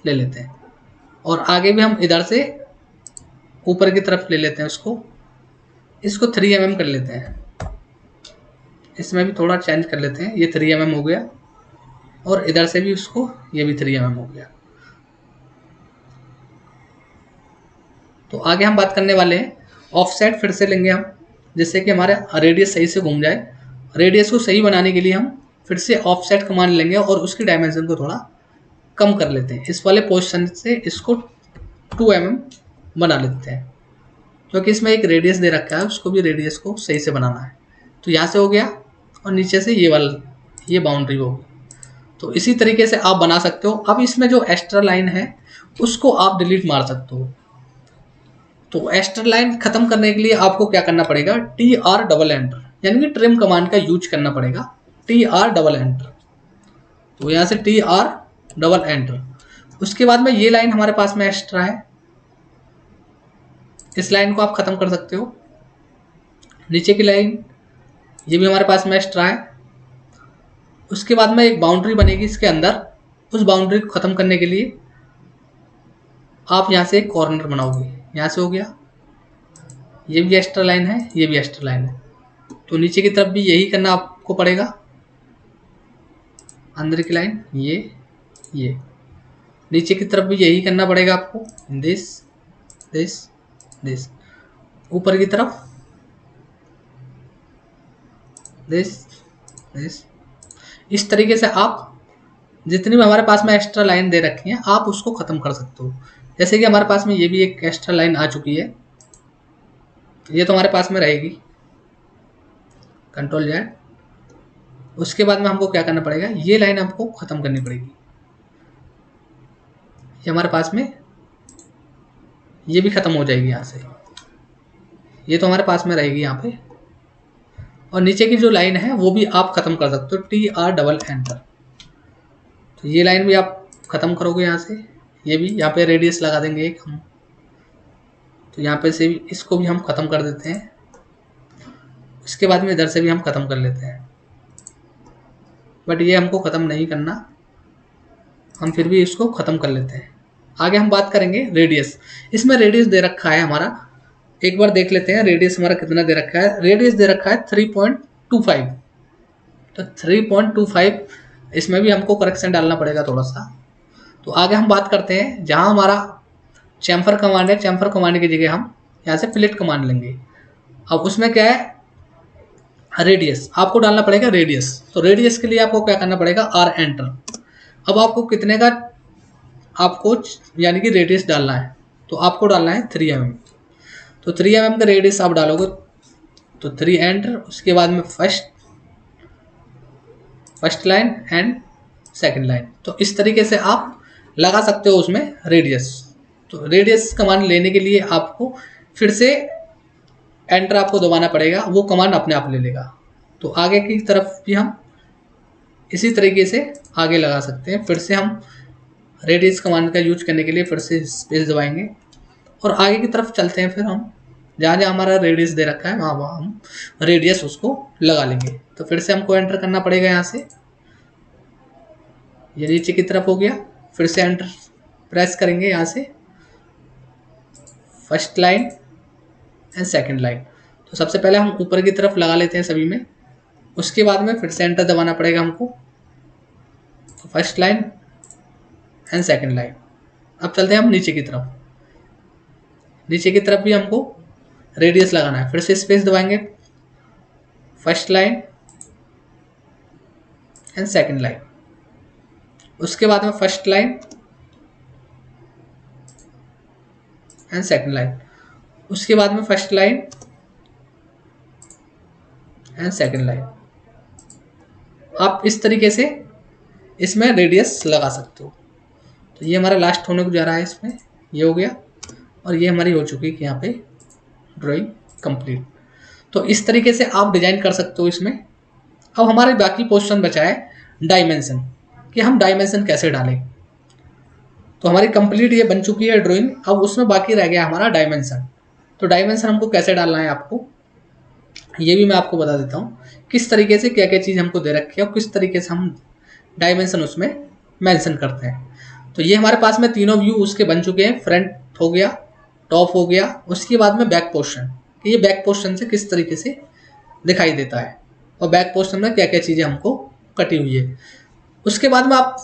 ले लेते हैं, और आगे भी हम इधर से ऊपर की तरफ ले लेते हैं इसको 3 mm कर लेते हैं। इसमें भी थोड़ा चेंज कर लेते हैं, ये 3 mm हो गया, और इधर से भी उसको ये भी 3 mm हो गया। तो आगे हम बात करने वाले हैं ऑफसेट, फिर से लेंगे हम, जिससे कि हमारे रेडियस सही से घूम जाए। रेडियस को सही बनाने के लिए हम फिर से ऑफसेट कमांड लेंगे और उसकी डायमेंशन को थोड़ा कम कर लेते हैं। इस वाले पोजीशन से इसको 2 mm बना लेते हैं, क्योंकि इसमें एक रेडियस दे रखा है, उसको भी रेडियस को सही से बनाना है। तो यहाँ से हो गया और नीचे से ये वाला ये बाउंड्री होगी। तो इसी तरीके से आप बना सकते हो। अब इसमें जो एक्स्ट्रा लाइन है उसको आप डिलीट मार सकते हो। तो एक्स्ट्रा लाइन खत्म करने के लिए आपको क्या करना पड़ेगा, TR डबल एंटर यानी कि ट्रिम कमांड का यूज करना पड़ेगा, TR डबल एंटर। तो यहाँ से TR डबल एंटर। उसके बाद में ये लाइन हमारे पास में एक्स्ट्रा है, इस लाइन को आप खत्म कर सकते हो। नीचे की लाइन ये भी हमारे पास में एक्स्ट्रा है। उसके बाद में एक बाउंड्री बनेगी इसके अंदर, उस बाउंड्री को खत्म करने के लिए आप यहाँ से एक कॉर्नर बनाओगे। यहाँ से हो गया, ये भी एक्स्ट्रा लाइन है, ये भी एक्स्ट्रा लाइन है। तो नीचे की तरफ भी यही करना आपको पड़ेगा, अंदर की लाइन ये नीचे की तरफ भी यही करना पड़ेगा आपको, दिस दिस दिस, ऊपर की तरफ दिस दिस। इस तरीके से आप जितनी भी हमारे पास में एक्स्ट्रा लाइन दे रखी है आप उसको ख़त्म कर सकते हो। जैसे कि हमारे पास में ये भी एक एक्स्ट्रा लाइन आ चुकी है, ये तो हमारे पास में रहेगी, कंट्रोल Z। उसके बाद में हमको क्या करना पड़ेगा, ये लाइन हमको ख़त्म करनी पड़ेगी। ये हमारे पास में ये भी ख़त्म हो जाएगी यहाँ से, ये तो हमारे पास में रहेगी यहाँ पे। और नीचे की जो लाइन है वो भी आप ख़त्म कर सकते हो, TR डबल एंटर। तो ये लाइन भी आप ख़त्म करोगे यहाँ से, ये भी यहाँ पे रेडियस लगा देंगे एक हम। तो यहाँ पे से भी इसको भी हम ख़त्म कर देते हैं। इसके बाद में इधर से भी हम ख़त्म कर लेते हैं, बट ये हमको ख़त्म नहीं करना, हम फिर भी इसको ख़त्म कर लेते हैं। आगे हम बात करेंगे रेडियस। इसमें रेडियस दे रखा है हमारा, एक बार देख लेते हैं रेडियस हमारा कितना दे रखा है। रेडियस दे रखा है 3.25। तो 3.25 इसमें भी हमको करेक्शन डालना पड़ेगा थोड़ा सा। तो आगे हम बात करते हैं, जहाँ हमारा चैम्फर कमांड है, चैम्फर कमांड की जगह हम यहाँ से फिलेट कमांड लेंगे। अब उसमें क्या है, रेडियस आपको डालना पड़ेगा रेडियस। तो रेडियस के लिए आपको क्या करना पड़ेगा, R एंटर। अब आपको कितने का आपको यानी कि रेडियस डालना है, तो आपको डालना है 3 mm। तो 3 mm का रेडियस आप डालोगे तो 3 एंटर। उसके बाद में first line and second line. तो इस तरीके से आप लगा सकते हो उसमें रेडियस। तो रेडियस कमांड लेने के लिए आपको फिर से एंटर आपको दबाना पड़ेगा, वो कमांड अपने आप ले लेगा। तो आगे की तरफ भी हम इसी तरीके से आगे लगा सकते हैं। फिर से हम रेडियस कमांड का यूज करने के लिए फिर से स्पेस दबाएंगे और आगे की तरफ चलते हैं। फिर हम जहाँ जहाँ हमारा रेडियस दे रखा है वहाँ वहाँ हम रेडियस उसको लगा लेंगे। तो फिर से हमको एंटर करना पड़ेगा यहाँ से, ये नीचे की तरफ हो गया। फिर से एंटर प्रेस करेंगे यहाँ से, first line and second line. तो सबसे पहले हम ऊपर की तरफ लगा लेते हैं सभी में, उसके बाद में फिर से एंटर दबाना पड़ेगा हमको। तो first line and second line. अब चलते हैं हम नीचे की तरफ, नीचे की तरफ भी हमको रेडियस लगाना है। फिर से स्पेस दबाएंगे, first line and second line. उसके बाद में first line and second line. उसके बाद में first line and second line. आप इस तरीके से इसमें रेडियस लगा सकते हो। तो ये हमारा लास्ट होने को जा रहा है, इसमें ये हो गया और ये हमारी हो चुकी है कि यहाँ पे ड्राइंग कंप्लीट। तो इस तरीके से आप डिजाइन कर सकते हो इसमें। अब हमारे बाकी पोर्शन बचा है डायमेंशन, कि हम डायमेंशन कैसे डालें। तो हमारी कंप्लीट ये बन चुकी है ड्राइंग, अब उसमें बाकी रह गया हमारा डायमेंशन। तो डायमेंशन हमको कैसे डालना है आपको, ये भी मैं आपको बता देता हूँ किस तरीके से क्या क्या चीज़ हमको दे रखी है और किस तरीके से हम डायमेंशन उसमें मेंशन करते हैं। तो ये हमारे पास में तीनों व्यू उसके बन चुके हैं। फ्रंट हो गया, टॉप हो गया, उसके बाद में बैक पोर्शन, ये बैक पोर्शन से किस तरीके से दिखाई देता है और बैक पोर्शन में क्या क्या चीज़ें हमको कटी हुई है। उसके बाद में आप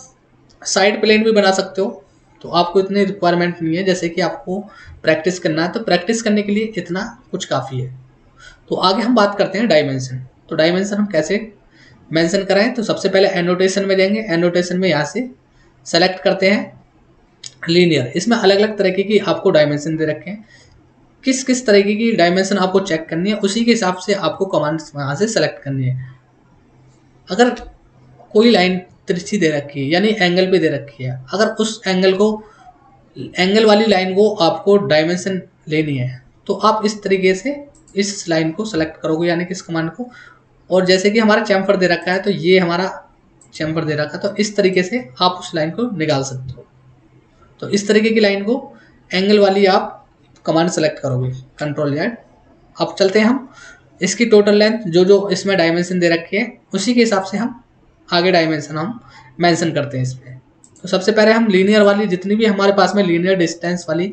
साइड प्लेन भी बना सकते हो। तो आपको इतनी रिक्वायरमेंट नहीं है, जैसे कि आपको प्रैक्टिस करना है तो प्रैक्टिस करने के लिए इतना कुछ काफ़ी है। तो आगे हम बात करते हैं डायमेंशन। तो डायमेंशन हम कैसे मेंशन कराएं, तो सबसे पहले एनोटेशन में जाएंगे। एनोटेशन में यहाँ से सेलेक्ट करते हैं लीनियर, इसमें अलग अलग तरीके की आपको डायमेंशन दे रखे हैं। किस किस तरीके की डायमेंशन आपको चेक करनी है, उसी के हिसाब से आपको कमांड वहाँ से सेलेक्ट करनी है। अगर कोई लाइन तिरछी दे रखी है यानी एंगल पे दे रखी है, अगर उस एंगल वाली लाइन को आपको डायमेंशन लेनी है तो आप इस तरीके से इस लाइन को सेलेक्ट करोगे यानी कि इस कमांड को। और जैसे कि हमारा चैम्फर दे रखा है तो ये हमारा चैम्फर दे रखा है, तो इस तरीके से आप उस लाइन को निकाल सकते हो। तो इस तरीके की लाइन को एंगल वाली आप कमांड सेलेक्ट करोगे, कंट्रोल Z। अब चलते हैं हम इसकी टोटल लेंथ जो जो इसमें डायमेंशन दे रखी है उसी के हिसाब से हम आगे डायमेंशन हम मेंशन करते हैं इसमें। तो सबसे पहले हम लीनियर वाली जितनी भी हमारे पास में लीनियर डिस्टेंस वाली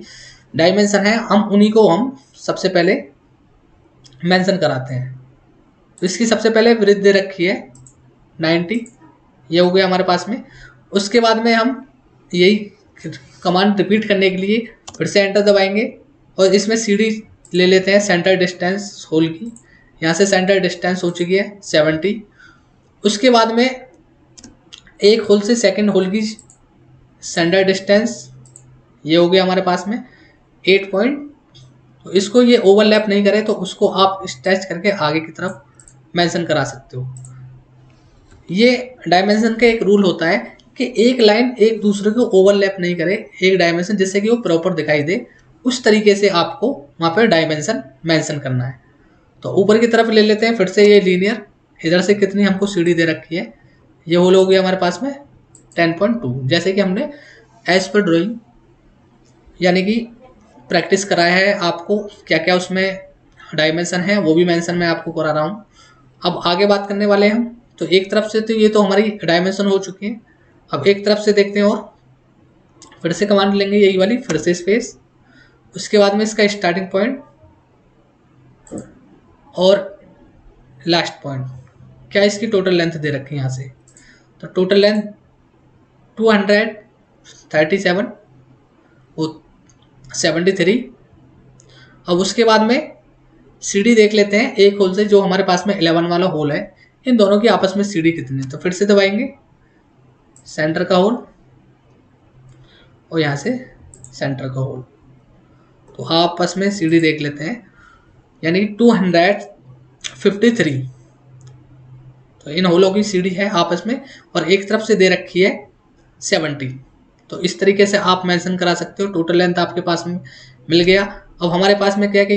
डायमेंशन है हम उन्हीं को हम सबसे पहले मेंशन कराते हैं। तो इसकी सबसे पहले विड्थ दे रखी है 90, ये हो गया हमारे पास में। उसके बाद में हम यही कमांड रिपीट करने के लिए फिर से एंटर दबाएंगे और इसमें सीडी ले लेते हैं सेंटर डिस्टेंस होल की। यहाँ से सेंटर डिस्टेंस हो चुकी है 70। उसके बाद में एक होल से सेकंड होल की सेंटर डिस्टेंस ये हो गया हमारे पास में 8 पॉइंट। तो इसको ये ओवरलैप नहीं करे तो उसको आप स्ट्रेच करके आगे की तरफ मेंशन करा सकते हो। ये डायमेंशन का एक रूल होता है कि एक लाइन एक दूसरे को ओवरलैप नहीं करे, एक डायमेंशन जिससे कि वो प्रॉपर दिखाई दे, उस तरीके से आपको वहाँ पर डायमेंशन मेंशन करना है। तो ऊपर की तरफ ले लेते हैं फिर से ये लीनियर, इधर से कितनी हमको सीढ़ी दे रखी है, ये होल हो गया हमारे पास में 10.2। जैसे कि हमने एज पर ड्राइंग यानी कि प्रैक्टिस कराया है आपको, क्या क्या उसमें डायमेंशन है वो भी मेंशन मैं आपको करा रहा हूँ। अब आगे बात करने वाले हैं हम। तो एक तरफ से तो ये तो हमारी डायमेंशन हो चुकी है। अब एक तरफ से देखते हैं और फिर से कमांड लेंगे यही वाली, फिर से स्पेस, उसके बाद में इसका स्टार्टिंग पॉइंट और लास्ट पॉइंट, क्या इसकी टोटल लेंथ दे रखी है यहाँ से। तो टोटल लेंथ 237 वो 73। अब उसके बाद में सीडी देख लेते हैं एक होल से जो हमारे पास में 11 वाला होल है, इन दोनों की आपस में सीडी कितनी है। तो फिर से दबाएंगे सेंटर का होल और यहाँ से सेंटर का होल, तो आपस में सीडी देख लेते हैं यानी कि 253। तो इन होलों की सीडी है आपस में और एक तरफ से दे रखी है 70। तो इस तरीके से आप मेंशन करा सकते हो। टोटल लेंथ आपके पास में मिल गया। अब हमारे पास में क्या है कि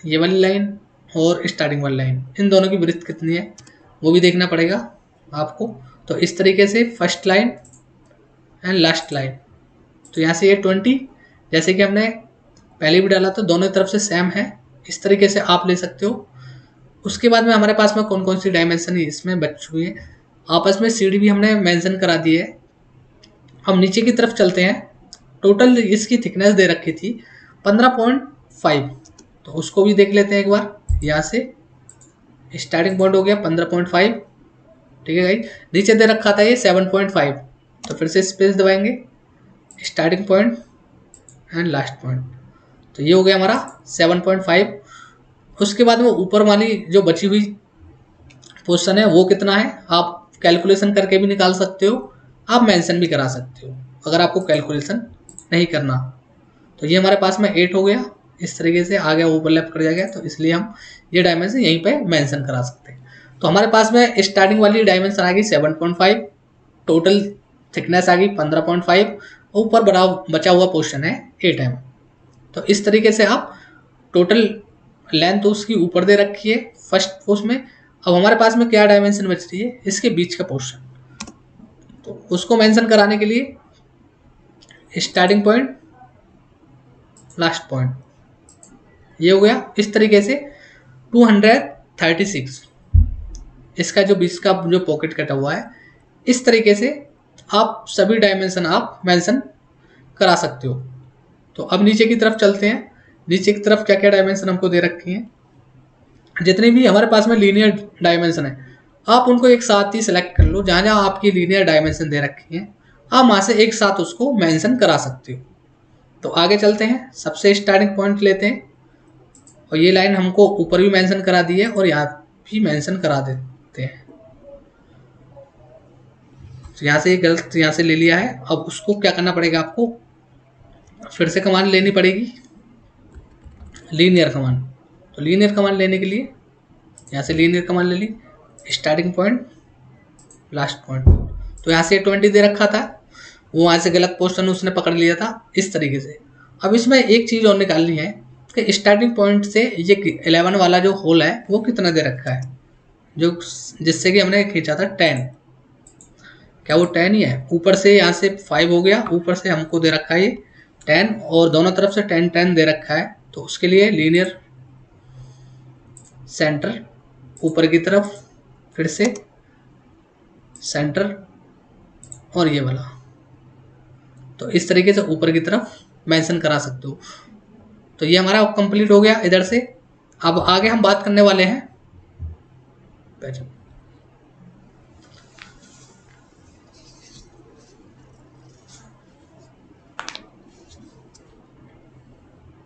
ये वाली लाइन और स्टार्टिंग वाली लाइन, इन दोनों की विड्थ कितनी है वो भी देखना पड़ेगा आपको। तो इस तरीके से first line and last line, तो यहाँ से ये 20 जैसे कि हमने पहले भी डाला तो दोनों तरफ से सेम है, इस तरीके से आप ले सकते हो। उसके बाद में हमारे पास में कौन कौन सी डायमेंशन इसमें बच हुई है, आपस में सीडी भी हमने मेंशन करा दी है। हम नीचे की तरफ चलते हैं। टोटल इसकी थिकनेस दे रखी थी 15.5, तो उसको भी देख लेते हैं एक बार। यहाँ से स्टार्टिंग पॉइंट हो गया 15.5, ठीक है भाई। नीचे दे रखा था ये 7.5, तो फिर से स्पेस दबाएंगे, starting point and last point, तो ये हो गया हमारा 7.5। उसके बाद में ऊपर वाली जो बची हुई पोर्शन है वो कितना है आप कैलकुलेशन करके भी निकाल सकते हो, आप मेंशन भी करा सकते हो अगर आपको कैलकुलेशन नहीं करना। तो ये हमारे पास में 8 हो गया, इस तरीके से आगे ओवरलैप कर जाएगा, तो इसलिए हम ये डायमेंशन यहीं पे मेंशन करा सकते हैं। तो हमारे पास में स्टार्टिंग वाली डायमेंशन आ गई 7.5, टोटल थिकनेस आ गई 15.5, ऊपर बचा हुआ पोर्शन है 8 mm। तो इस तरीके से आप टोटल लेंथ उसकी ऊपर दे रखी है फर्स्ट पोस्ट में। अब हमारे पास में क्या डायमेंशन बच रही है, इसके बीच का पोर्शन, तो उसको मेंशन कराने के लिए स्टार्टिंग पॉइंट लास्ट पॉइंट, ये हो गया। इस तरीके से 236 इसका जो बीच का जो पॉकेट कटा हुआ है, इस तरीके से आप सभी डायमेंशन आप मेंशन करा सकते हो। तो अब नीचे की तरफ चलते हैं। नीचे की तरफ क्या क्या डायमेंशन हमको दे रखी हैं, जितनी भी हमारे पास में लीनियर डायमेंशन है आप उनको एक साथ ही सेलेक्ट कर लो। जहाँ जहाँ आपकी लीनियर डायमेंशन दे रखी है आप वहाँ से एक साथ उसको मेंशन करा सकते हो। तो आगे चलते हैं, सबसे स्टार्टिंग पॉइंट लेते हैं और ये लाइन हमको ऊपर भी मेंशन करा दी है और यहाँ भी मेंशन करा देते हैं। तो यहाँ से गलत यहाँ से ले लिया है, अब उसको क्या करना पड़ेगा आपको फिर से कमांड लेनी पड़ेगी लीनियर कमांड। तो लीनियर कमांड लेने के लिए यहाँ से लीनियर कमांड ले ली, स्टार्टिंग पॉइंट लास्ट पॉइंट। तो यहाँ से 20 दे रखा था, वो वहाँ से गलत पोर्शन उसने पकड़ लिया था इस तरीके से। अब इसमें एक चीज़ और निकालनी है कि स्टार्टिंग पॉइंट से ये 11 वाला जो होल है वो कितना दे रखा है, जो जिससे कि हमने खींचा था 10, क्या वो 10 ही है? ऊपर से यहाँ से 5 हो गया, ऊपर से हमको दे रखा है ये 10 और दोनों तरफ से 10 10 दे रखा है। तो उसके लिए लीनियर सेंटर ऊपर की तरफ, फिर से सेंटर और ये वाला, तो इस तरीके से ऊपर की तरफ मेंशन करा सकते हो। तो ये हमारा कंप्लीट हो गया इधर से। अब आगे हम बात करने वाले हैं